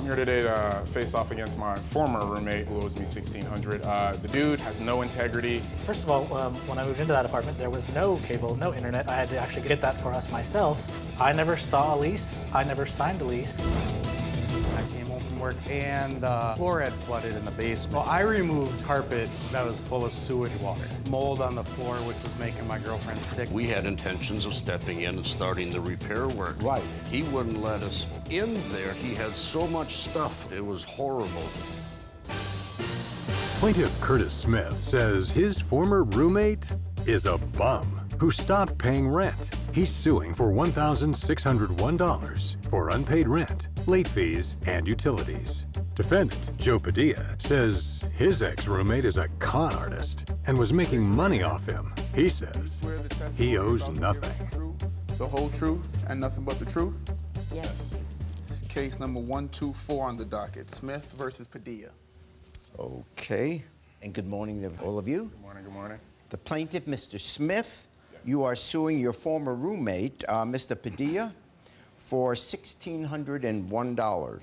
here today to face off against my former roommate who owes me $1,600. The dude has no integrity. First of all, when I moved into that apartment, there was no cable, no internet. I had to actually get that for us myself. I never saw a lease. I never signed a lease. I came home from work and the floor had flooded in the basement. Well, I removed carpet that was full of sewage water. Mold on the floor, which was making my girlfriend sick. We had intentions of stepping in and starting the repair work. Right. He wouldn't let us in there. He had so much stuff. It was horrible. Plaintiff Curtis Smith says his former roommate is a bum who stopped paying rent. He's suing for $1,601 for unpaid rent, late fees, and utilities. Defendant Joe Padilla says his ex-roommate is a con artist and was making money off him. He says he owes nothing. The whole truth and nothing but the truth? Yes. This is case number 124 on the docket, Smith versus Padilla. Okay, and good morning to all of you. Good morning, good morning. The plaintiff, Mr. Smith, you are suing your former roommate, Mr. Padilla, for $1,601.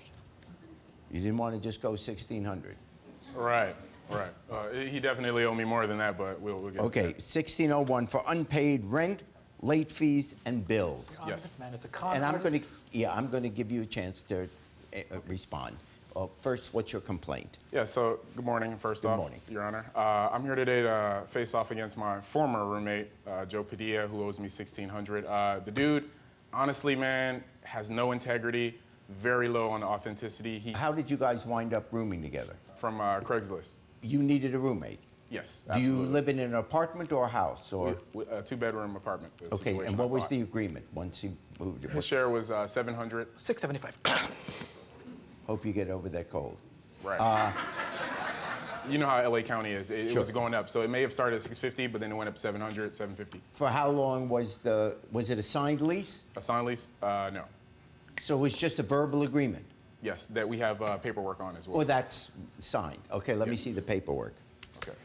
You didn't want to just go $1,600. Right. He definitely owed me more than that, but we'll get Okay, to that. $1,601 for unpaid rent, late fees, and bills. God, Yes. This man is a con And I'm artist. going to give you a chance to respond. First, what's your complaint? Yeah, so good morning, first off, morning. Your Honor. I'm here today to face off against my former roommate, Joe Padilla, who owes me $1,600. The dude, honestly, man, has no integrity, very low on authenticity. How did you guys wind up rooming together? From Craigslist. You needed a roommate. Yes, Do you absolutely. live in an apartment or a house? Or A two-bedroom apartment. the okay, situation and I what was bought. the agreement once he moved? His share was $700. $675. Hope you get over that cold. Right. You know how LA County is. It Sure. was going up. So it may have started at $650, but then it went up to $700, $750. For how long was it a signed lease? A signed lease? No. So it was just a verbal agreement? Yes, that we have paperwork on as well. Or that's signed? Okay, let me see the paperwork. Okay.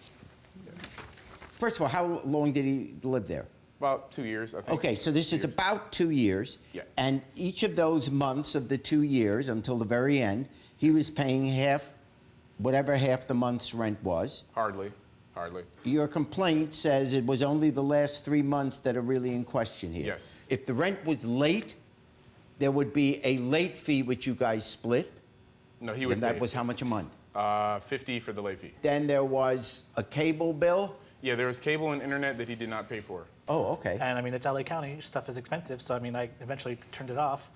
First of all, how long did he live there? About 2 years, I think. Okay, so this is about 2 years. Yeah. And each of those months of the 2 years until the very end, he was paying whatever half the month's rent was. Hardly. Your complaint says it was only the last 3 months that are really in question here. Yes. If the rent was late, there would be a late fee which you guys split. No, he would And that pay was how much a month? $50 for the late fee. Then there was a cable bill. Yeah, there was cable and internet that he did not pay for. Oh, okay. And I mean, it's LA County. Stuff is expensive. So I mean, I eventually turned it off.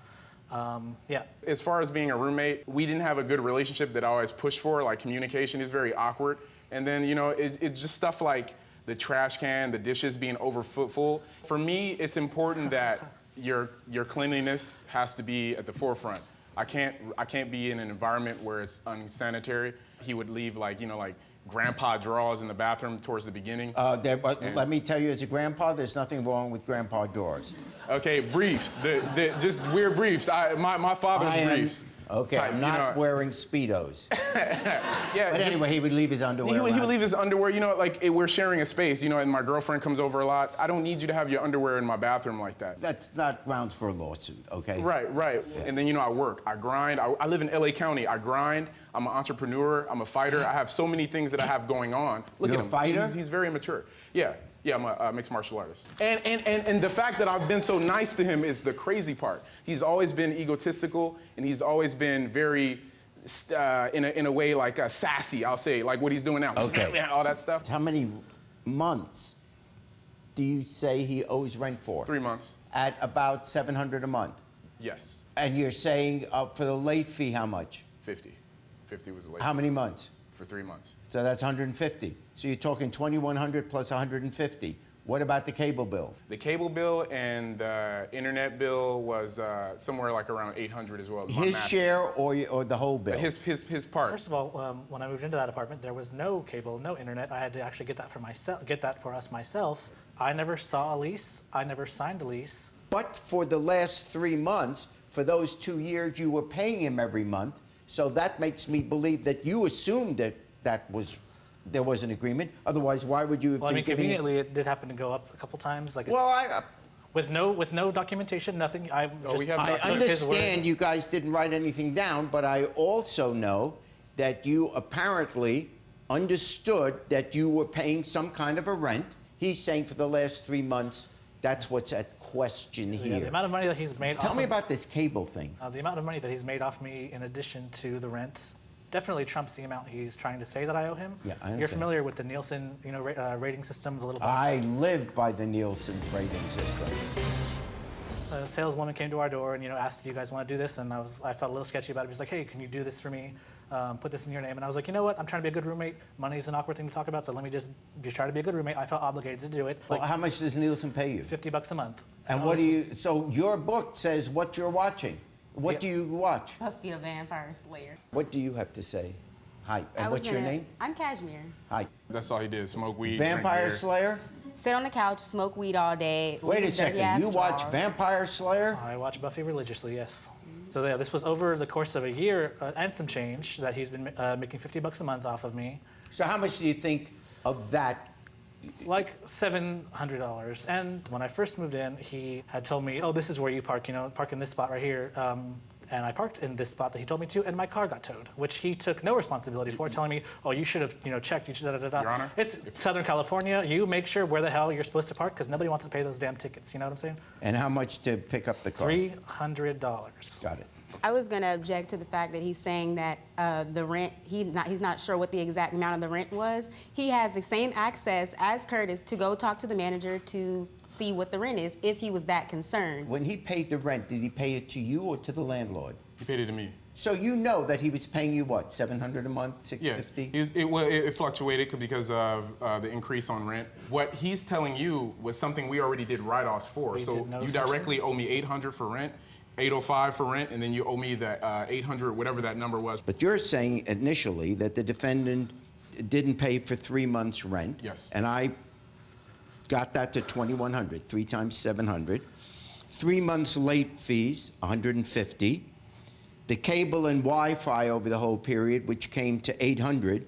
Yeah. As far as being a roommate, we didn't have a good relationship that I always pushed for. Like communication is very awkward. And then, it's just stuff like the trash can, the dishes being over full. For me, it's important that your cleanliness has to be at the forefront. I can't be in an environment where it's unsanitary. He would leave like grandpa drawers in the bathroom towards the beginning. Let me tell you, as a grandpa, there's nothing wrong with grandpa drawers. Okay, briefs. Just weird briefs. My father's briefs. Okay, type, I'm not wearing Speedos. Yeah, But anyway, he would leave his underwear He would around. leave his underwear, we're sharing a space, and my girlfriend comes over a lot. I don't need you to have your underwear in my bathroom like that. That's not grounds for a lawsuit, okay? Right. Yeah. And then, I work, I grind. I live in LA County. I grind. I'm an entrepreneur. I'm a fighter. I have so many things that I have going on. Look You're at a him. fighter? He's very mature. Yeah, I'm a mixed martial artist. And the fact that I've been so nice to him is the crazy part. He's always been egotistical, and he's always been very, in a way, like sassy, I'll say, like what he's doing now. Okay. All that stuff. How many months do you say he owes rent for? 3 months. At about $700 a month. Yes. And you're saying for the late fee, how much? 50. 50 was the late. How many months? For 3 months. So that's 150. So you're talking 2,100 plus 150. What about the cable bill? The cable bill and the internet bill was somewhere like around 800 as well. His share or the whole bill? His part. First of all, when I moved into that apartment, there was no cable, no internet. I had to actually get that for us myself. I never saw a lease. I never signed a lease. But for the last 3 months, for those 2 years, you were paying him every month. So that makes me believe that you assumed that there was an agreement. Otherwise, why would you have Well, I been mean, giving conveniently, it did happen to go up a couple times. Well, With no documentation, nothing. I we have I Took his understand you guys didn't write anything down, but I also know that you apparently understood that you were paying some kind of a rent. He's saying for the last 3 months, that's what's at question Yeah, here. the amount of money that he's made. Tell off me of, about this cable thing. the amount of money that he's made off me, in addition to the rent, definitely trumps the amount he's trying to say that I owe him. Yeah, I You're understand. familiar with the Nielsen, rating system, the little box. I live by the Nielsen rating system. A saleswoman came to our door and asked, "Do you guys want to do this?" And I felt a little sketchy about it. He's like, "Hey, can you do this for me? Put this in your name." And I was like, "You know what? I'm trying to be a good roommate. Money's an awkward thing to talk about, so let me just try to be a good roommate." I felt obligated to do it. Well, how much does Nielsen pay you? $50 a month. And what do you, so your book says what you're watching. What Yeah. do you watch? Buffy the Vampire Slayer. What do you have to say? Hi, I and was what's your gonna- name? I'm Cashmere. Hi. That's all he did, smoke weed, drink Vampire beer. Slayer? Sit on the couch, smoke weed all day. Wait a live second, dirty-ass you watch drawers. Vampire Slayer? I watch Buffy religiously, yes. So yeah, this was over the course of a year and some change that he's been making $50 a month off of me, So how much do you think of that? like $700. And when I first moved in, he had told me, "Oh, this is where you park. Park in this spot right here." And I parked in this spot that he told me to, and my car got towed, which he took no responsibility for, telling me, "Oh, you should have, checked. You should da da da." Your Honor? It's Southern California. You make sure where the hell you're supposed to park, because nobody wants to pay those damn tickets. You know what I'm saying? And how much to pick up the car? $300. Got it. I was gonna object to the fact that he's saying that the rent, he's not sure what the exact amount of the rent was. He has the same access as Curtis to go talk to the manager to see what the rent is, if he was that concerned. When he paid the rent, did he pay it to you or to the landlord? He paid it to me. So you know that he was paying you what, $700 a month, Yeah, $650? it fluctuated because of the increase on rent. What he's telling you was something we already did write-offs for. We So did no you such directly owe me $800 for rent, $805 for rent, and then you owe me the $800, whatever that number was. But you're saying initially that the defendant didn't pay for 3 months' rent. Yes. And I got that to $2,100, 3 times 700. 3 months late fees, $150. The cable and Wi-Fi over the whole period, which came to $800.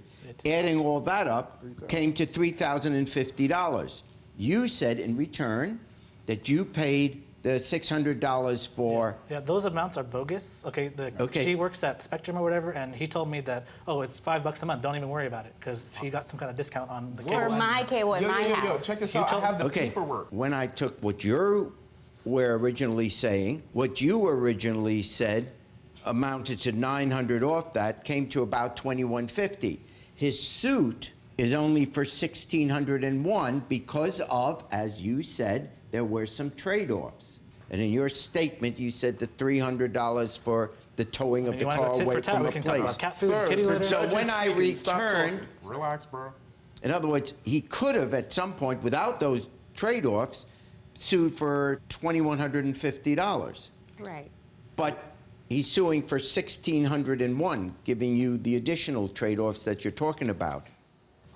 Adding all that up, came to $3,050. You said in return that you paid the $600 for. Yeah, those amounts are bogus. Okay, Okay. She works at Spectrum or whatever, and he told me that, "Oh, it's $5 a month. Don't even worry about it," because she got some kind of discount on the cable. For my cable at my house. Check this You out. I told- have the Okay, paperwork. when I took what you were originally saying, what you originally said amounted to $900 off that, came to about $2,150. His suit is only for $1,601 because of, as you said, there were some trade-offs. And in your statement, you said the $300 for the towing of You the want car to go tit away for tat? from We the can talk place. about cat food, Sir, kitty the litter. So judge when is I speaking. Stop returned, talking. Relax, bro. in other words, he could have at some point, without those trade-offs, sued for $2,150. Right. But he's suing for $1,601, giving you the additional trade-offs that you're talking about.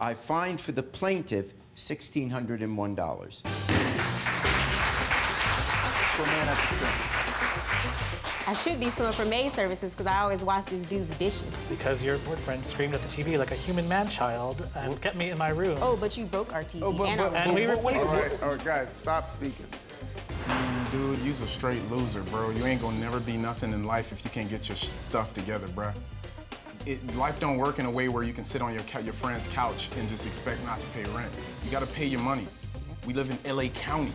I fined for the plaintiff $1,601. For a man at the stand. I should be suing for maid services because I always wash this dude's dishes. Because your boyfriend screamed at the TV like a human man-child and kept me in my room. Oh, but you broke our TV. And we replaced All it. right, guys, stop speaking. Dude, you's a straight loser, bro. You ain't gonna never be nothing in life if you can't get your stuff together, bro. Life don't work in a way where you can sit on your friend's couch and just expect not to pay rent. You gotta pay your money. We live in LA County.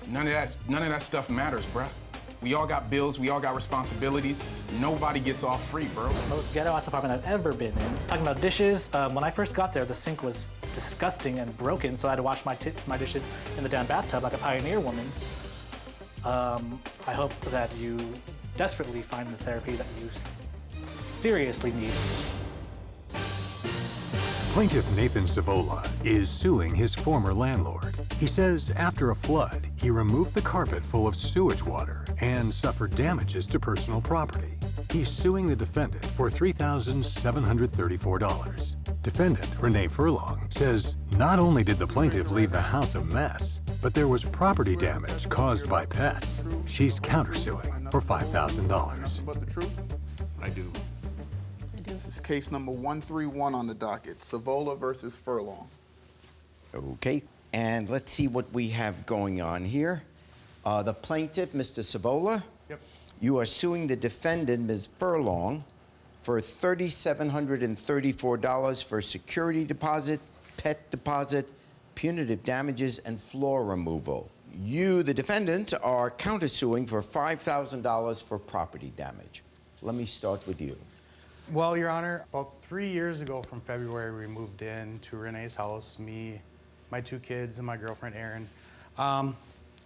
None of that stuff matters, bro. We all got bills, we all got responsibilities. Nobody gets off free, bro. Most ghetto-ass apartment I've ever been in. Talking about dishes, when I first got there, the sink was disgusting and broken, so I had to wash my dishes in the damn bathtub like a pioneer woman. I hope that you desperately find the therapy that you seriously need. Plaintiff Nathan Savola is suing his former landlord. He says after a flood, he removed the carpet full of sewage water and suffered damages to personal property. He's suing the defendant for $3,734. Defendant, Renee Furlong, says not only did the plaintiff leave the house a mess, but there was property damage caused by pets. She's countersuing for $5,000. But the truth? I do. This is case number 131 on the docket, Savola versus Furlong. Okay, and let's see what we have going on here. The plaintiff, Mr. Savola. Yep. You are suing the defendant, Ms. Furlong, for $3,734 for security deposit, pet deposit, punitive damages, and floor removal. You, the defendant, are countersuing for $5,000 for property damage. Let me start with you. Well, Your Honor, about 3 years ago from February, we moved in to Renee's house, me, my 2 kids, and my girlfriend, Erin.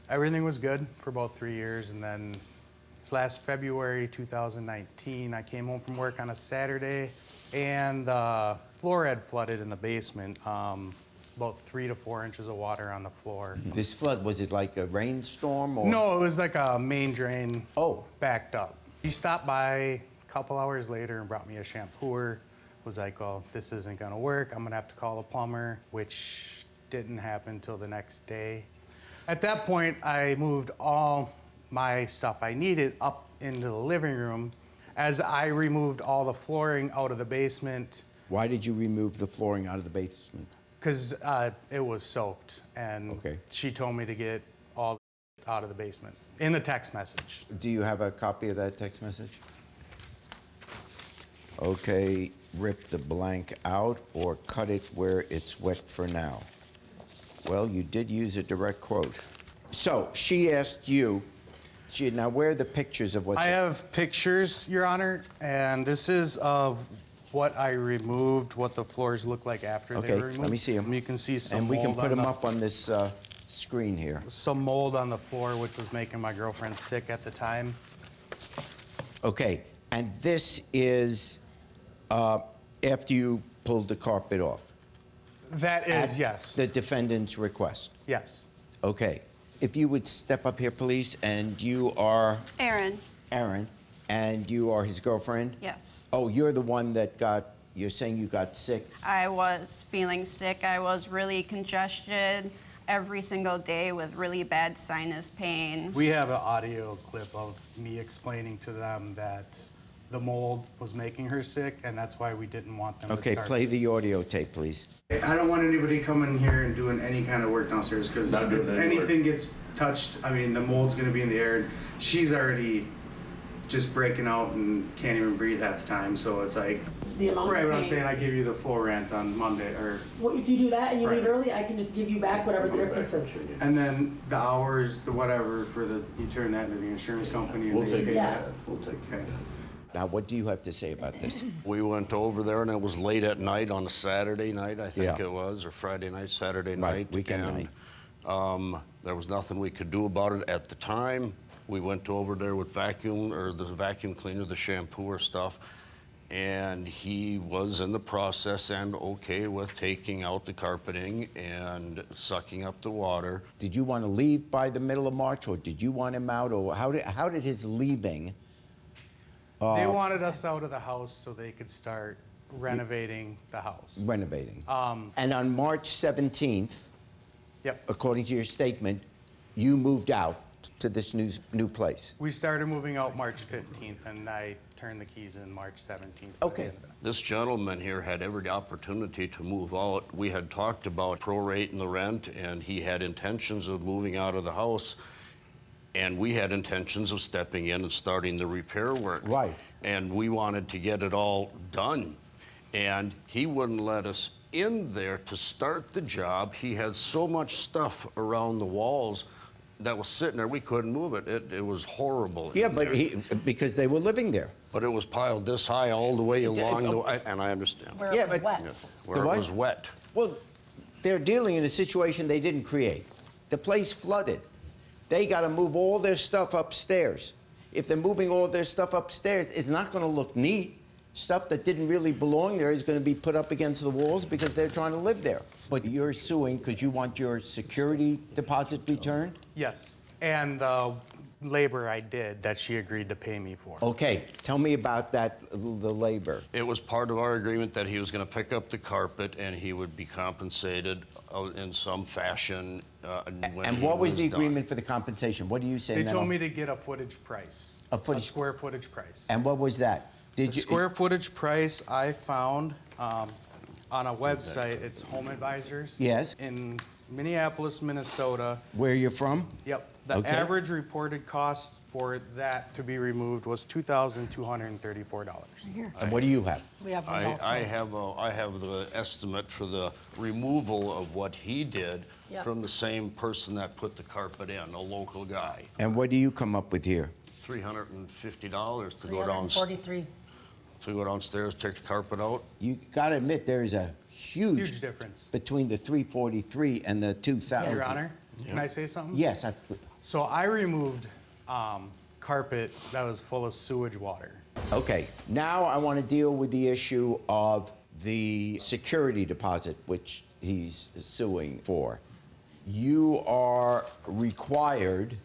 Everything was good for about 3 years, and then this last February 2019, I came home from work on a Saturday, and the floor had flooded in the basement, about 3 to 4 inches of water on the floor. This flood, was it like a rainstorm or? No, it was like a main drain Oh. backed up. He stopped by a couple hours later and brought me a shampooer. Was like, oh, this isn't gonna work. I'm gonna have to call a plumber, which didn't happen till the next day. At that point, I moved all my stuff I needed up into the living room as I removed all the flooring out of the basement Why did you remove the flooring out of the basement? because it was soaked. And Okay. she told me to get all out of the basement in a text message. Do you have a copy of that text message? Okay, rip the blank out or cut it where it's wet for now. Well, you did use a direct quote. So she asked you, now where are the pictures of what? I have pictures, Your Honor, and this is of what I removed, what the floors look like after they Okay, were removed. let me see them. You can see some And we can mold put on them the- up on this screen here. some mold on the floor, which was making my girlfriend sick at the time. Okay, and this is after you pulled the carpet off? That is, At yes. the defendant's request? Yes. Okay. If you would step up here, please, and you are Aaron, Aaron, and you are his girlfriend? yes. Oh, you're the one that you're saying you got sick? I was feeling sick. I was really congested every single day with really bad sinus pain. We have an audio clip of me explaining to them that the mold was making her sick, and that's why we didn't want them to Okay, start. play the audio tape, please. I don't want anybody coming here and doing any kind of work downstairs, because Not doing if any work. anything gets touched, I mean, the mold's gonna be in the air. She's already just breaking out and can't even breathe half the time, so it's like, The amount right, of what I'm pain. saying, I give you the full rent on Monday, or, Well, if you do that and you leave Right. early, I can just give you back whatever the difference is. and then the hours, the whatever, you turn that into the insurance company and We'll they take pay care Yeah. of that. We'll take care of that. Now, what do you have to say about this? We went over there, and it was late at night on a Saturday night, I think Yeah. it was, or Friday night, Saturday Right, night. weekend and, night. There was nothing we could do about it at the time. We went over there with the vacuum cleaner, the shampoo or stuff, and he was in the process and okay with taking out the carpeting and sucking up the water. Did you want to leave by the middle of March, or did you want him out, or how did his leaving? They wanted us out of the house so they could start renovating the house. Renovating. And on March 17th, Yep. according to your statement, you moved out to this new place. We started moving out March 15th, and I turned the keys in March 17th. at the Okay. end of it. This gentleman here had every opportunity to move out. We had talked about prorating the rent, and he had intentions of moving out of the house, and we had intentions of stepping in and starting the repair work. Right. And we wanted to get it all done, and he wouldn't let us in there to start the job. He had so much stuff around the walls that was sitting there, we couldn't move it. It was horrible. Yeah, in but there. because they were living there. But it was piled this high all the way along the, and I understand. Where Yeah, it was but- wet. Where The it what? was wet. Well, they're dealing in a situation they didn't create. The place flooded. They got to move all their stuff upstairs. If they're moving all their stuff upstairs, it's not going to look neat. Stuff that didn't really belong there is going to be put up against the walls because they're trying to live there. But you're suing because you want your security deposit returned? Yes, and the labor I did that she agreed to pay me for. Okay, tell me about that, the labor. It was part of our agreement that he was going to pick up the carpet and he would be compensated in some fashion when And he what was the done. agreement for the compensation? What do you say They now? told me to get a footage price. A footage- square footage price. And what was that? Did The square footage price I found on a website, it's Home Advisors. Yes. In Minneapolis, Minnesota. Where you're from? Yep. The Okay. average reported cost for that to be removed was $2,234. And what do you have? We have one also. I have the estimate for the removal of what he did Yep. from the same person that put the carpet in, a local guy. And what do you come up with here? $350 to go down, 343. to go downstairs, take the carpet out. You got to admit there is a huge Huge difference. between the 343 and the 2,000. Your Honor, can I say something? Yes. So I removed carpet that was full of sewage water. Okay. Now I want to deal with the issue of the security deposit, which he's suing for. You are required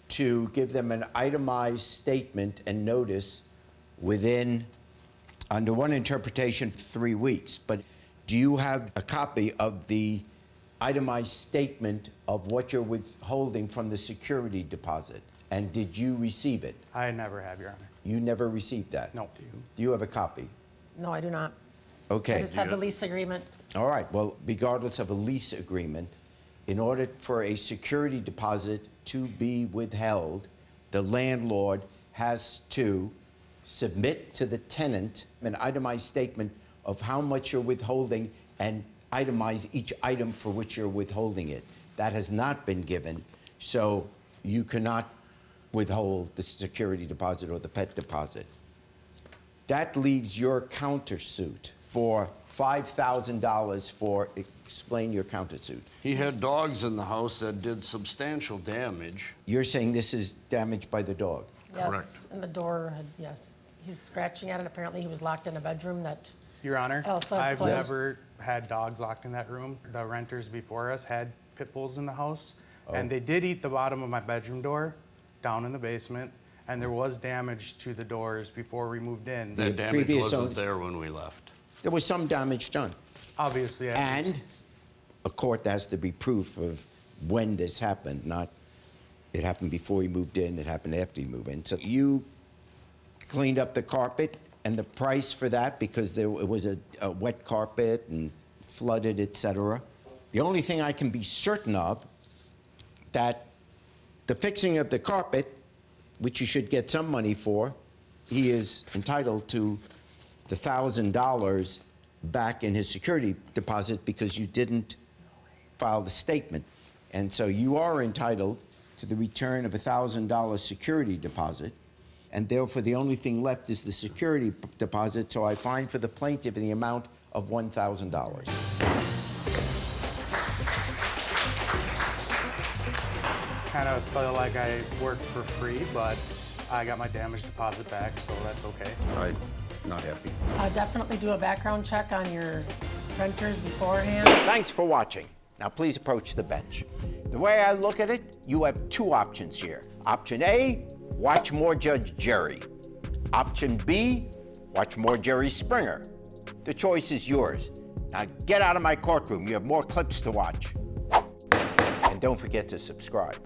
to give them an itemized statement and notice within, under one interpretation, 3 weeks. But do you have a copy of the itemized statement of what you're withholding from the security deposit? And did you receive it? I never have, Your Honor. You never received that? No. Do you have a copy? No, I do not. Okay. I just have the lease agreement. All right. Well, regardless of a lease agreement, in order for a security deposit to be withheld, the landlord has to submit to the tenant an itemized statement of how much you're withholding and itemize each item for which you're withholding it. That has not been given, so you cannot withhold the security deposit or the pet deposit. That leaves your countersuit for $5,000 for, explain your countersuit. He had dogs in the house that did substantial damage. You're saying this is damaged by the dog? Yes, Correct. and the door had, yeah, he's scratching at it. Apparently he was locked in a bedroom that, Your Honor, Elsa, I've so- never had dogs locked in that room. The renters before us had pit bulls in the house, and they did eat the bottom of my bedroom door down in the basement, and there was damage to the doors before we moved in. That damage previous wasn't owners- there when we left. There was some damage done. Obviously, And a court has to be proof of when this happened, not it happened before he moved in, it happened after he moved in. So you cleaned up the carpet, and the price for that, because it was a wet carpet and flooded, etc. The only thing I can be certain of, that the fixing of the carpet, which you should get some money for, he is entitled to the $1,000 back in his security deposit because you didn't file the statement. And so you are entitled to the return of $1,000 security deposit, and therefore the only thing left is the security deposit, so I fine for the plaintiff in the amount of $1,000. kind of felt like I worked for free, but I got my damage deposit back, so that's okay. I'm not happy. definitely do a background check on your renters beforehand. Thanks for watching. Now please approach the bench. The way I look at it, you have two options here. Option A, watch more Judge Jerry. Option B, watch more Jerry Springer. The choice is yours. Now get out of my courtroom. You have more clips to watch. And don't forget to subscribe.